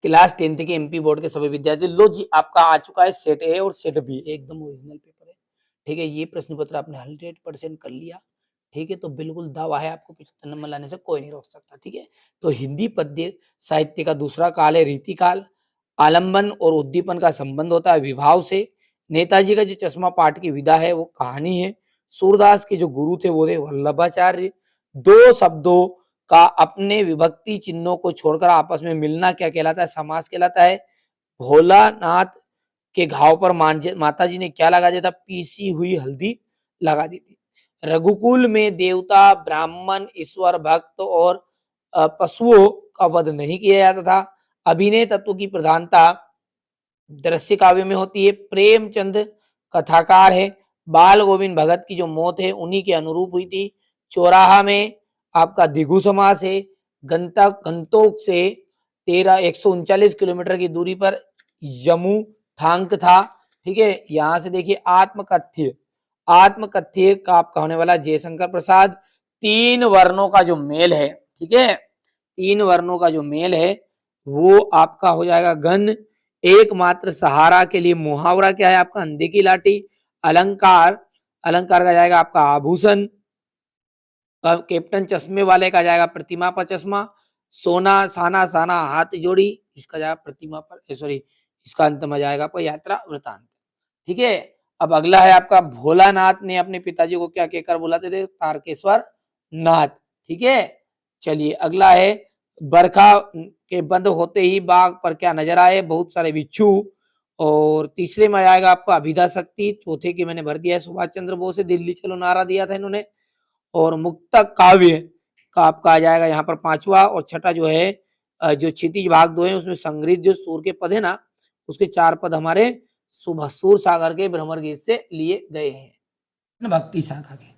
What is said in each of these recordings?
Class 10th के MP board के सभी विद्यार्थी। लो जी, आपका आ चुका है सेट ए और सेट बी, एकदम ओरिजिनल पेपर है। ठीक है, ये प्रश्न पत्र आपने 100% कर लिया। ठीक है, तो बिल्कुल दावा है आपको 75 नंबर लाने से कोई नहीं रोक सकता। ठीक है, तो हिंदी पद्य साहित्य का दूसरा काल है रीतिकाल। आलंबन और उद्दीपन का संबंध होता है विभाव से। नेताजी का जो चश्मा पाठ की विधा है वो कहानी है। सूरदास के जो गुरु थे वो थे वल्लभाचार्य। दो शब्दों का अपने विभक्ति चिन्हों को छोड़कर आपस में मिलना क्या कहलाता है? समास कहलाता है। भोलानाथ के घाव पर माता जी ने क्या लगा दिया था? पीसी हुई हल्दी लगा दी थी। रघुकुल में देवता, ब्राह्मण, ईश्वर भक्त और पशुओं का वध नहीं किया जाता था। अभिनय तत्व की प्रधानता दृश्य काव्य में होती है। प्रेमचंद कथाकार है। बाल गोविंद भगत की जो मौत है उन्हीं के अनुरूप हुई थी। चौराहा में आपका दिगु समास है। गंतोक से 139 किलोमीटर की दूरी पर यमु थांक था। ठीक है, यहां से देखिए आत्मकथ्य, आत्मकथ्य का आपका होने वाला जयशंकर प्रसाद। तीन वर्णों का जो मेल है, ठीक है, तीन वर्णों का जो मेल है वो आपका हो जाएगा गण। एकमात्र सहारा के लिए मुहावरा क्या है आपका? अंधे की लाठी। अलंकार, अलंकार का जाएगा आपका आभूषण। कैप्टन चश्मे वाले का जाएगा प्रतिमा पर चश्मा। सोना साना साना हाथ जोड़ी, इसका जाएगा प्रतिमा पर, सॉरी, इसका अंत में जाएगा आपका यात्रा वृतांत। ठीक है, अब अगला है आपका भोलानाथ ने अपने पिताजी को क्या कहकर बुलाते थे? तारकेश्वर नाथ। ठीक है, चलिए अगला है बरखा के बंद होते ही बाग पर क्या नजर आए? बहुत सारे बिच्छू। और तीसरे में आएगा आपका अभिधा शक्ति। चौथे की मैंने भर दिया है सुभाष चंद्र बोस से दिल्ली चलो नारा दिया था इन्होंने। और मुक्तक काव्य का आपका आ जाएगा यहाँ पर पांचवा। और छठा जो है जो क्षितिज भाग 2 है उसमें संग्रहित जो सूर के पद है ना, उसके 4 पद हमारे सुर सागर के भ्रमर गीत से लिए गए हैं, भक्ति शाखा के।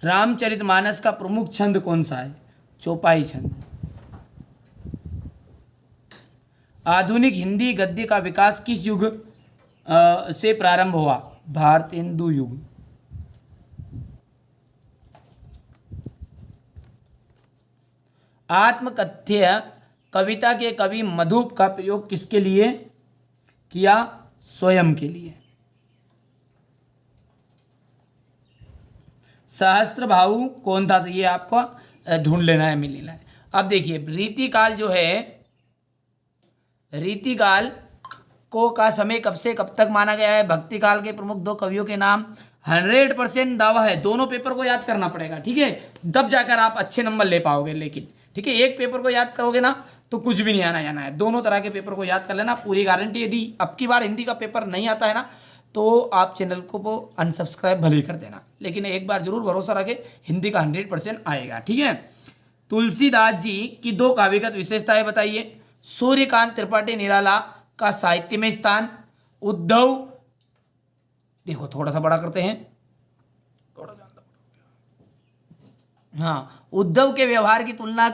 रामचरितमानस का प्रमुख छंद कौन सा है? चौपाई छंद। आधुनिक हिंदी गद्य का विकास किस युग से प्रारंभ हुआ? भारतेंदु युग। आत्मकथ्य कविता के कवि मधुप का प्रयोग किसके लिए किया? स्वयं के लिए। सहस्त्रभाऊ कौन था? तो ये आपको ढूंढ लेना है, मिल लेना है। अब देखिए रीतिकाल जो है, रीतिकाल को का समय कब से कब तक माना गया है? भक्ति काल के प्रमुख दो कवियों के नाम। 100% दावा है, दोनों पेपर को याद करना पड़ेगा। ठीक है, तब जाकर आप अच्छे नंबर ले पाओगे। लेकिन ठीक है, एक पेपर को याद करोगे ना तो कुछ भी नहीं आना जाना है। दोनों तरह के पेपर को याद कर लेना, पूरी गारंटी। यदि अब की बार हिंदी का पेपर नहीं आता है ना तो आप चैनल को अनसब्सक्राइब भले ही कर देना, लेकिन एक बार जरूर भरोसा रखें, हिंदी का 100% आएगा। ठीक है, तुलसीदास जी की दो काव्यगत विशेषताएं बताइए। सूर्यकांत त्रिपाठी निराला का साहित्य में स्थान। उद्धव, देखो थोड़ा सा बड़ा करते हैं, थोड़ा ज्यादा, हाँ, उद्धव के व्यवहार की तुलना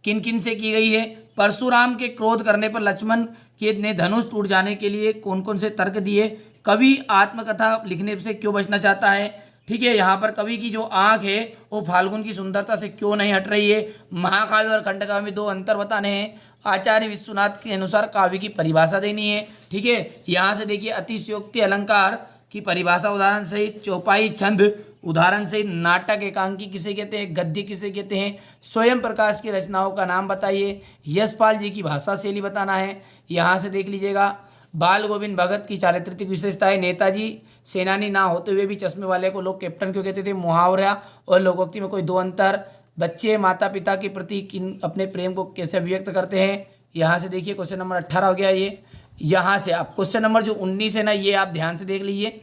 किन किन से की गई है? परशुराम के क्रोध करने पर लक्ष्मण के ने धनुष टूट जाने के लिए कौन कौन से तर्क दिए? कवि आत्मकथा लिखने से क्यों बचना चाहता है? ठीक है, यहाँ पर कवि की जो आंख है वो फाल्गुन की सुंदरता से क्यों नहीं हट रही है? महाकाव्य और खंडकाव्य में दो अंतर बताने हैं। आचार्य विश्वनाथ के अनुसार काव्य की परिभाषा देनी है। ठीक है, यहाँ से देखिए अतिशयोक्ति अलंकार की परिभाषा उदाहरण सहित। चौपाई छंद उदाहरण सहित। नाटक एकांकी किसे कहते हैं? गद्य किसे कहते हैं? स्वयं प्रकाश की रचनाओं का नाम बताइए। यशपाल जी की भाषा शैली बताना है। यहाँ से देख लीजिएगा बाल गोविंद भगत की चारित्रिक विशेषताएं। नेताजी सेनानी ना होते हुए भी चश्मे वाले को लोग कैप्टन क्यों कहते थे? मुहावरा और लोकोक्ति में कोई दो अंतर। बच्चे माता पिता के प्रति किन अपने प्रेम को कैसे अभिव्यक्त करते हैं? यहाँ से देखिए क्वेश्चन नंबर 18 हो गया ये। यहाँ से आप क्वेश्चन नंबर जो 19 है ना, ये आप ध्यान से देख लीजिए।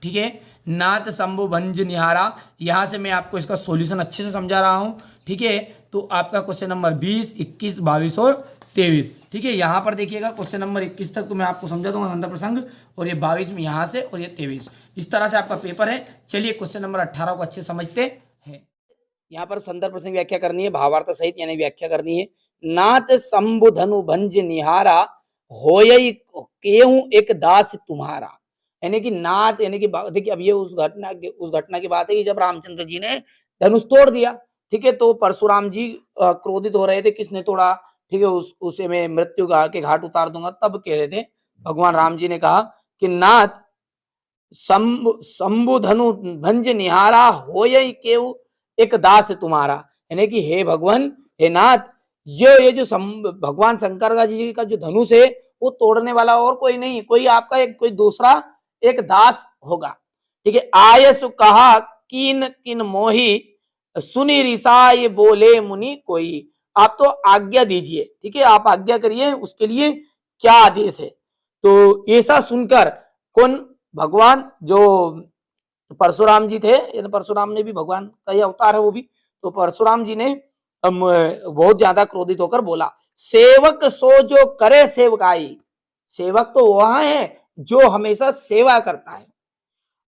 ठीक है, नाथ शंभु भंज निहारा, यहाँ से मैं आपको इसका सॉल्यूशन अच्छे से समझा रहा हूँ। ठीक है, तो आपका क्वेश्चन नंबर 20, 21, 22 और 23। ठीक है, यहाँ पर देखिएगा क्वेश्चन नंबर 21 तक तो मैं आपको समझा दूंगा संदर्भ प्रसंग, और ये 22 में यहाँ से, और ये 23, इस तरह से आपका पेपर है। चलिए क्वेश्चन नंबर 18 को अच्छे समझते हैं। यहाँ पर संदर्भ प्रसंग व्याख्या करनी है, भावार्थ सहित यानी व्याख्या करनी है। नाथ शंभु धनु भंज निहारा, होय केहू एक दास तुम्हारा। यानी कि नाथ यानी कि देखिए अब ये उस घटना की बात है कि जब रामचंद्र जी ने धनुष तोड़ दिया, ठीक है, तो परशुराम जी क्रोधित हो रहे थे, किसने तोड़ा, ठीक है, उसे मैं मृत्यु के घाट उतार दूंगा। तब कह रहे थे भगवान राम जी ने कहा कि नाथ शंभु धनु भंज निहारा हो केव एक दास तुम्हारा, यानी कि हे भगवान, हे नाथ, ये जो भगवान शंकर का जी का जो धनुष है वो तोड़ने वाला और कोई नहीं, कोई आपका एक कोई दूसरा एक दास होगा। ठीक है, आयसु कहा किन किन मोही सुनी रिसाई बोले मुनि कोई, आप तो आज्ञा दीजिए, ठीक है, आप आज्ञा करिए, उसके लिए क्या आदेश है। तो ऐसा सुनकर कौन, भगवान जो परशुराम जी थे, परशुराम ने भी भगवान का ही अवतार है वो भी, तो परशुराम जी ने बहुत ज्यादा क्रोधित होकर बोला, सेवक सो जो करे सेवकाई, सेवक तो वह है जो हमेशा सेवा करता है,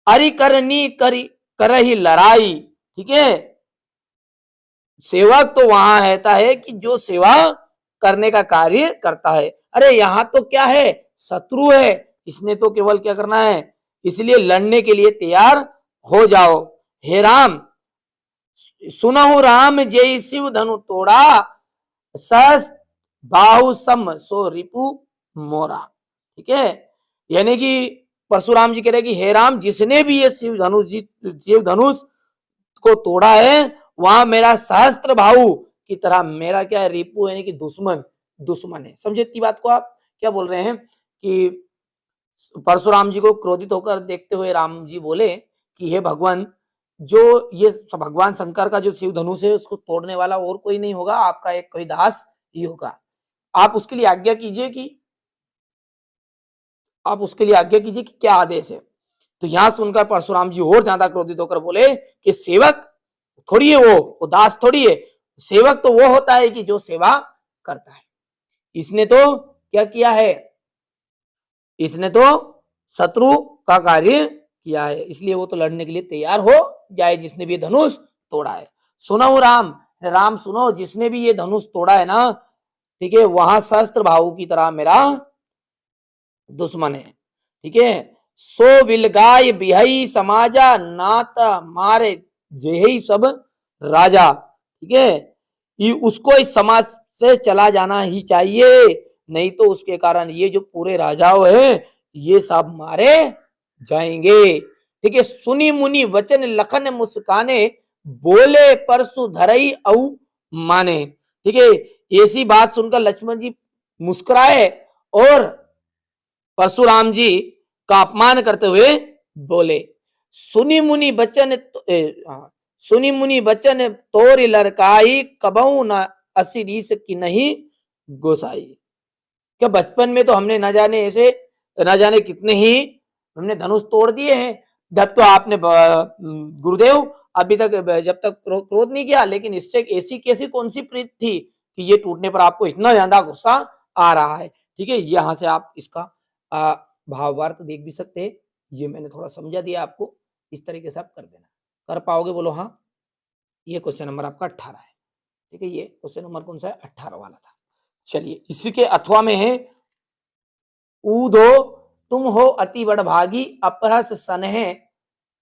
अरि करनी करी कर ही लड़ाई, ठीक है, सेवक तो वहां रहता है कि जो सेवा करने का कार्य करता है। अरे यहाँ तो क्या है, शत्रु है, इसने तो केवल क्या करना है, इसलिए लड़ने के लिए तैयार हो जाओ। हे राम सुनहु राम जय शिव धनु तोड़ा, सहस बाहु सम सो रिपु मोरा, ठीक है, यानी कि परशुराम जी कह रहे कि हे राम, जिसने भी ये शिव धनुष को तोड़ा है, वहां मेरा सहस्त्र भाऊ की तरह मेरा क्या है, रिपु यानी कि दुश्मन है। समझे इतनी बात को आप, क्या बोल रहे हैं कि परशुराम जी को क्रोधित होकर देखते हुए राम जी बोले कि हे भगवान, जो ये भगवान शंकर का जो शिव धनुष है उसको तोड़ने वाला और कोई नहीं होगा, आपका एक कोई दास ही होगा, आप उसके लिए आज्ञा कीजिए कि क्या आदेश है। तो यहां सुनकर परशुराम जी और ज्यादा क्रोधित होकर बोले कि सेवक थोड़ी है, वो दास थोड़ी है, सेवक तो वो होता है कि जो सेवा करता है, इसने तो क्या किया है, इसने तो शत्रु का कार्य किया है, इसलिए वो तो लड़ने के लिए तैयार हो जाए, जिसने भी धनुष तोड़ा है। सुनो राम, राम सुनो, जिसने भी ये धनुष तोड़ा है ना, ठीक है, वहां शस्त्र भाव की तरह मेरा दुश्मन है, ठीक है, सो विलगाय बिहई समाजा नाता मारे जेही सब राजा, ठीक है, ये उसको इस समाज से चला जाना ही चाहिए, नहीं तो उसके कारण ये जो पूरे राजाओं हैं ये सब मारे जाएंगे। ठीक है, सुनी मुनि वचन लखन मुस्काने, बोले परसु धरई औ माने, ठीक है, ऐसी बात सुनकर लक्ष्मण जी मुस्कुराए और परशुराम जी का अपमान करते हुए बोले, सुनी मुनि बचन सुनी मुनि बचन तोरी लड़काई, कबहू न असीरीस की नहीं गोसाई। क्या बचपन में तो हमने न जाने कितने ही हमने धनुष तोड़ दिए हैं, जब तो आपने गुरुदेव अभी तक जब तक क्रोध नहीं किया, लेकिन इससे ऐसी कैसी कौन सी प्रीत थी कि ये टूटने पर आपको इतना ज्यादा गुस्सा आ रहा है। ठीक है, यहाँ से आप इसका भावार्थ देख भी सकते हैं, ये मैंने थोड़ा समझा दिया आपको, इस तरीके से आप कर देना, कर पाओगे बोलो हाँ। ये क्वेश्चन नंबर आपका 18 है, ठीक है, ये क्वेश्चन नंबर कौन सा है, 18 वाला था। चलिए इसी के अथवा में है, ऊधो तुम हो अति बड़भागी, अपरस सनहे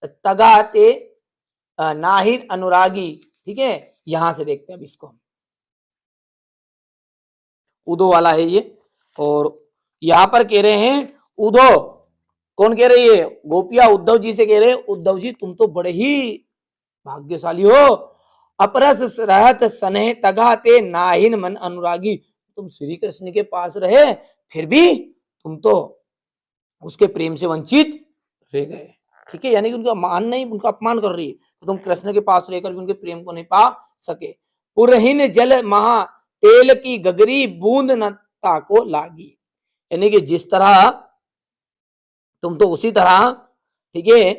तगाते नाहिर अनुरागी, ठीक है, यहां से देखते हैं अब इसको, उदो वाला है ये, और यहां पर कह रहे हैं उदो, कौन कह रही है, गोपिया उद्धव जी से कह रहे हैं, उद्धव जी तुम तो बड़े ही भाग्यशाली हो, अपरस रहत सनह तगाते नाहिन मन अनुरागी, तुम श्री कृष्ण के पास रहे फिर भी तुम तो उसके प्रेम से वंचित रह गए। ठीक है, यानी कि उनका मान नहीं, उनका अपमान कर रही है, तो तुम कृष्ण के पास रहकर भी उनके प्रेम को नहीं पा सके। पुरहीन जल महा तेल की गगरी, बूंद न ताको लागी, यानी कि जिस तरह तुम तो उसी तरह, ठीक है,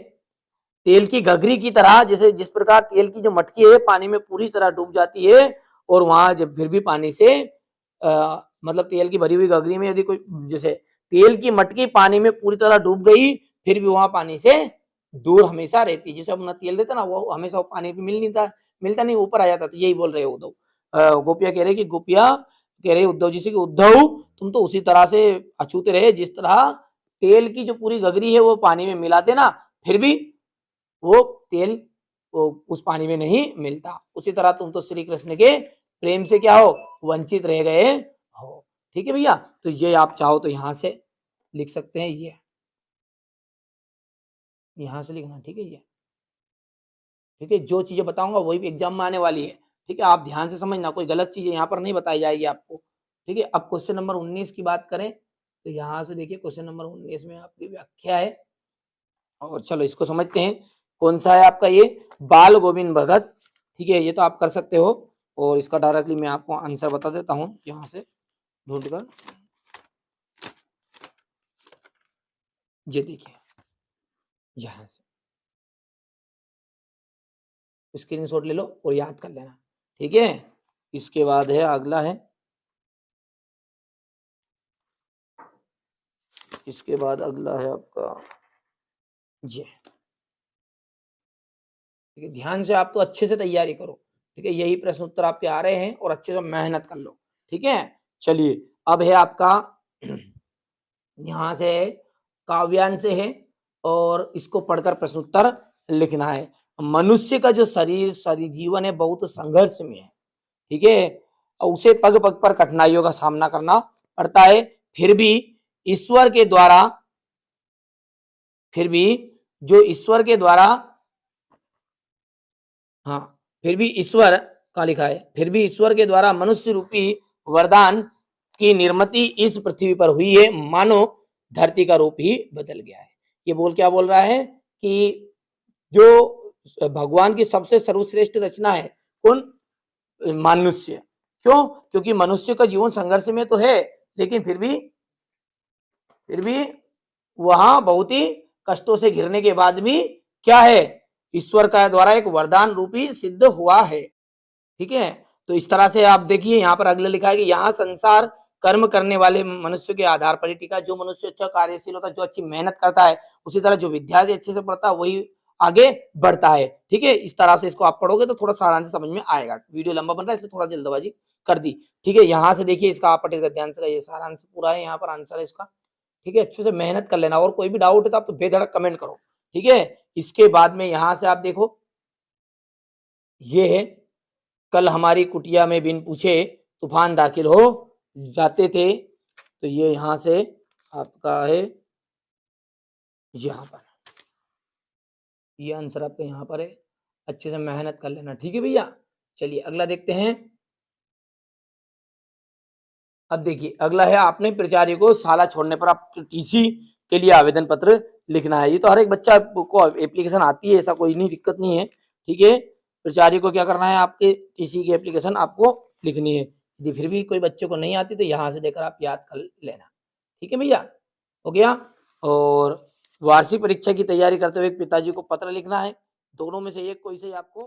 तेल की गगरी की तरह, जैसे जिस प्रकार तेल की जो मटकी है पानी में पूरी तरह डूब जाती है, और वहां जब फिर भी पानी से मतलब तेल की भरी हुई गगरी में यदि कोई, जैसे तेल की मटकी पानी में पूरी तरह डूब गई फिर भी वहां पानी से दूर हमेशा रहती है, जैसे अपना तेल देता ना, वो हमेशा पानी पे मिलता नहीं, ऊपर आ जाता, तो यही बोल रहे हो उद्धव। गोपिया कह रहे कि गोपिया कह रहे उद्धव जी से कि उद्धव तुम तो उसी तरह से अछूते रहे जिस तरह तेल की जो पूरी गगरी है वो पानी में मिला देना, फिर भी वो तेल वो उस पानी में नहीं मिलता। उसी तरह तुम तो श्री कृष्ण के प्रेम से क्या हो, वंचित रह गए हो। ठीक है भैया, तो ये आप चाहो तो यहां से लिख सकते हैं, ये यहां से लिखना। ठीक है, ये ठीक है, जो चीजें बताऊंगा वही एग्जाम में आने वाली है। ठीक है, आप ध्यान से समझना, कोई गलत चीजें यहाँ पर नहीं बताई जाएगी आपको। ठीक है, अब क्वेश्चन नंबर 19 की बात करें तो यहाँ से देखिए क्वेश्चन नंबर 19 में आपकी व्याख्या है, और चलो इसको समझते हैं। कौन सा है आपका ये, बाल गोविंद भगत। ठीक है, ये तो आप कर सकते हो, और इसका डायरेक्टली मैं आपको आंसर बता देता हूँ यहाँ से ढूंढ कर। ये देखिए यहाँ से स्क्रीनशॉट ले लो और याद कर लेना। ठीक है, इसके बाद है अगला है, इसके बाद अगला है आपका ये। ठीक है, ध्यान से आप तो अच्छे से तैयारी करो। ठीक है, यही प्रश्न उत्तर आपके आ रहे हैं और अच्छे से मेहनत कर लो। ठीक है, चलिए अब है आपका यहाँ से काव्यांश है, और इसको पढ़कर प्रश्न उत्तर लिखना है। मनुष्य का जो शरीर शरीर जीवन है बहुत संघर्ष में है। ठीक है, और उसे पग पग पर कठिनाइयों का सामना करना पड़ता है, फिर भी ईश्वर के द्वारा फिर भी जो ईश्वर के द्वारा हाँ फिर भी ईश्वर का लिखा है, फिर भी ईश्वर के द्वारा मनुष्य रूपी वरदान की निर्मिति इस पृथ्वी पर हुई है, मानो धरती का रूप ही बदल गया है। ये क्या बोल रहा है कि जो भगवान की सबसे सर्वश्रेष्ठ रचना है कौन, मनुष्य। क्यों, क्योंकि मनुष्य का जीवन संघर्ष में तो है, लेकिन फिर भी वहां बहुत ही कष्टों से घिरने के बाद भी क्या है, ईश्वर का द्वारा एक वरदान रूपी सिद्ध हुआ है। ठीक है, तो इस तरह से आप देखिए यहाँ पर अगले लिखा है कि यहाँ संसार कर्म करने वाले मनुष्य के आधार पर ही टिका। जो मनुष्य अच्छा कार्यशील होता है, जो अच्छी मेहनत करता है, उसी तरह जो विद्यार्थी अच्छे से पढ़ता है वही आगे बढ़ता है। ठीक है, इस तरह से इसको आप पढ़ोगे तो थोड़ा सारांश समझ में आएगा। वीडियो लंबा बन रहा है इसलिए थोड़ा जल्दबाजी कर दी। ठीक है, यहाँ से देखिए इसका आप पढ़ेगा ध्यान से, ये सारांश पूरा है, यहाँ पर आंसर है इसका। ठीक है, अच्छे से मेहनत कर लेना, और कोई भी डाउट है तो आप तो बेधड़क कमेंट करो। ठीक है, इसके बाद में यहाँ से आप देखो, ये है कल हमारी कुटिया में बिन पूछे तूफान दाखिल हो जाते थे। तो ये यहाँ से आपका है, यहाँ पर ये आंसर आपका यहाँ पर है। अच्छे से मेहनत कर लेना। ठीक है भैया, चलिए अगला देखते हैं। अब देखिए अगला है, आपने प्राचार्य को शाला छोड़ने पर आप टीसी के लिए आवेदन पत्र लिखना है। ये तो हर एक बच्चा को एप्लीकेशन आती है, ऐसा कोई नहीं, दिक्कत नहीं है। ठीक है, प्राचार्य को क्या करना है, आपके टीसी की एप्लीकेशन आपको लिखनी है। यदि फिर भी कोई बच्चे को नहीं आती तो यहाँ से देकर आप याद कर लेना। ठीक है भैया, हो गया। और वार्षिक परीक्षा की तैयारी करते हुए पिताजी को पत्र लिखना है। दोनों में से एक कोई से आपको